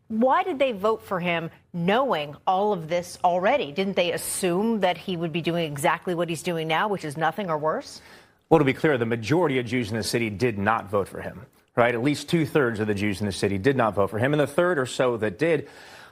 Why did they vote for him knowing all of this already? Didn't they assume that he would be doing exactly what he's doing now, which is nothing or worse? Well, to be clear, the majority of Jews in the city did not vote for him, right? At least 2/3 of the Jews in the city did not vote for him. And the third or so that did,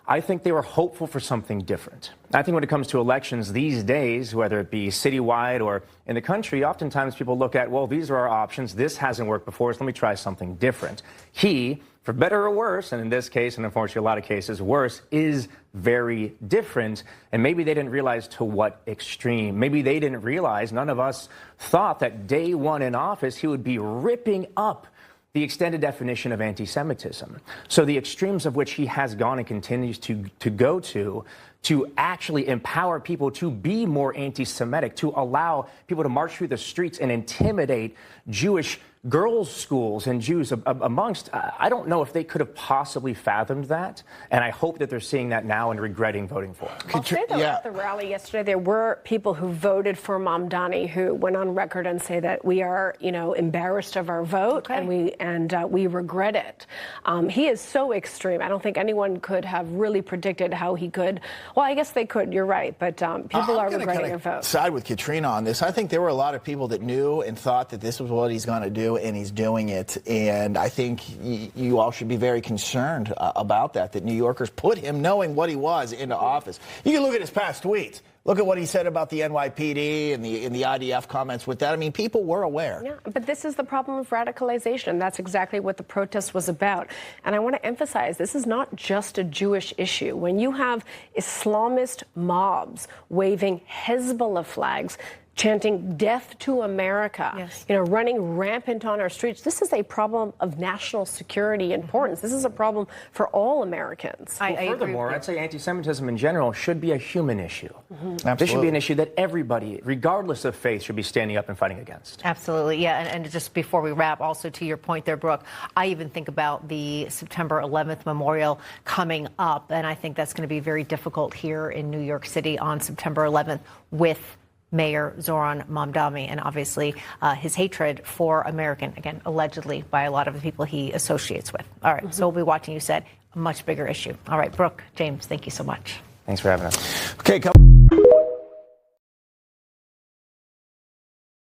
I think they were hopeful for something different. I think when it comes to elections these days, whether it be citywide or in the country, oftentimes people look at, well, these are our options. This hasn't worked before, so let me try something different. He, for better or worse, and in this case, and unfortunately a lot of cases worse, is very different. And maybe they didn't realize to what extreme. Maybe they didn't realize, none of us thought that day one in office, he would be ripping up the extended definition of anti-Semitism. So the extremes of which he has gone and continues to go to actually empower people to be more anti-Semitic, to allow people to march through the streets and intimidate Jewish girls' schools and Jews amongst, I don't know if they could have possibly fathomed that. And I hope that they're seeing that now and regretting voting for it. I'll say, though, at the rally yesterday, there were people who voted for Mamdani who went on record and say that we are, embarrassed of our vote, and we regret it. He is so extreme. I don't think anyone could have really predicted how he could. Well, I guess they could. You're right. But people are regretting their vote. Side with Katrina on this. I think there were a lot of people that knew and thought that this was what he's going to do, and he's doing it. And I think you all should be very concerned about that New Yorkers put him, knowing what he was, into office. You can look at his past tweets. Look at what he said about the NYPD and the IDF comments with that. I mean, people were aware. Yeah, but this is the problem of radicalization. That's exactly what the protest was about. And I want to emphasize, this is not just a Jewish issue. When you have Islamist mobs waving Hezbollah flags, chanting death to America, yes, running rampant on our streets. This is a problem of national security importance. This is a problem for all Americans. Furthermore, I'd say anti-Semitism in general should be a human issue. Mm-hmm. This should be an issue that everybody, regardless of faith, should be standing up and fighting against. Absolutely, yeah. And just before we wrap, also to your point there, Brooke, I even think about the September 11th memorial coming up, and I think that's going to be very difficult here in New York City on September 11th with Mayor Zoran Mamdani, and obviously his hatred for American, again, allegedly by a lot of the people he associates with. All right, so we'll be watching, you said, a much bigger issue. All right, Brooke, James, thank you so much. Thanks for having us. Okay,